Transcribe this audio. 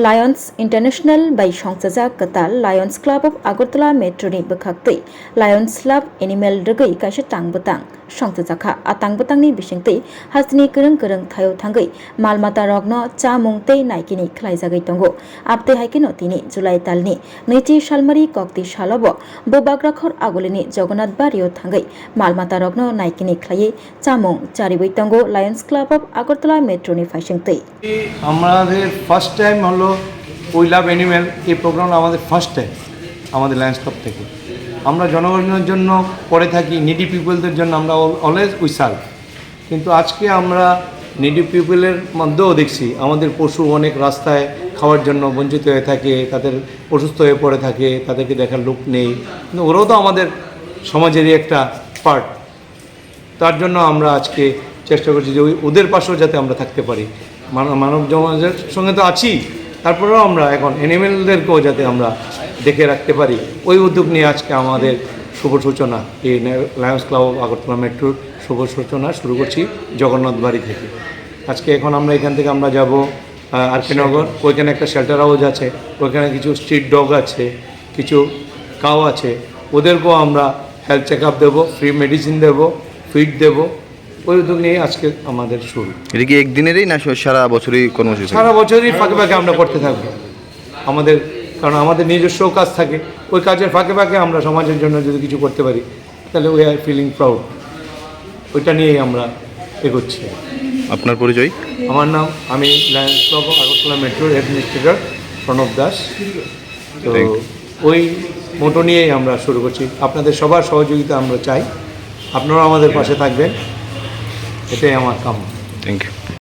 Lions international bai songchajak katal Lions Club of Agartala Metro ni bwkhaktwi Lions Club Animal rwgui kaisa tangbutang songchajakha a tangbutangni bisingtwi hastini kwrwng thayau thangui malmata rokno chamung tei naikini khlaijagui tongo abte haikino tini July talni 2 salmari kokti salobo bobagrakhor agolini Jagannath Bario thangui malmata rokno naikini khlai chamung charibui tongo Lions Club of Agartala Metro ni faisingtwi আমাদের first time হলো we love animal এই প্রোগ্রামটা আমাদের first time আমাদের Lions club থেকে। আমরা জনগণের জন্য করে থাকি, নিডি পিপলদের জন্য আমরা অলওয়েজ উই সার্ভ, কিন্তু আজকে আমরা নিডি পিপলের মধ্যেও দেখছি আমাদের পশু অনেক রাস্তায় খাওয়ার জন্য বঞ্চিত হয়ে থাকে, তাদের অসুস্থ হয়ে পড়ে থাকে, তাদেরকে দেখার লোক নেই, কিন্তু ওরাও তো আমাদের সমাজেরই একটা পার্ট। তার জন্য আমরা আজকে চেষ্টা করছি যে ওদের পাশেও যাতে আমরা থাকতে পারি। মানব সমাজের সঙ্গে তো আছি, তারপরেও আমরা এখন অ্যানিমেলদেরকেও যাতে আমরা দেখে রাখতে পারি, ওই উদ্যোগ নিয়ে আজকে আমাদের শুভ সূচনা এই লায়ন্স ক্লাব অফ আগরতলা মেট্রোর শুভ সূচনা শুরু করছি জগন্নাথ বাড়ি থেকে। আজকে এখন আমরা এখান থেকে আমরা যাব আরকে নগর, ওইখানে একটা শেল্টার হাউস আছে, ওইখানে কিছু স্ট্রিট ডগ আছে, কিছু কাউ আছে, ওদেরকেও আমরা হেলথ চেক আপ দেবো, ফ্রি মেডিসিন দেবো, ফিড দেবো। ওই উদ্যোগ নিয়ে আজকে আমাদের শুরু। এটা কি একদিনেরই না সারা বছরই কর্মসূচি? সারা বছরই ফাঁকে ফাঁকে আমরা করতে থাকবো আমাদের, কারণ আমাদের নিজস্ব কাজ থাকে, ওই কাজের ফাঁকে ফাঁকে আমরা সমাজের জন্য যদি কিছু করতে পারি তাহলে উই আর ফিলিং প্রাউড। ওইটা নিয়েই আমরা এগোচ্ছি। আপনার পরিচয়? আমার নাম, আমি লায়ন্স ক্লাব আগরতলা মেট্রোর অ্যাডমিনিস্ট্রেটর প্রণব দাস। তো ওই মোটো নিয়েই আমরা শুরু করছি। আপনাদের সবার সহযোগিতা আমরা চাই, আপনারাও আমাদের পাশে থাকবেন, এটাই আমার কাম। Thank you.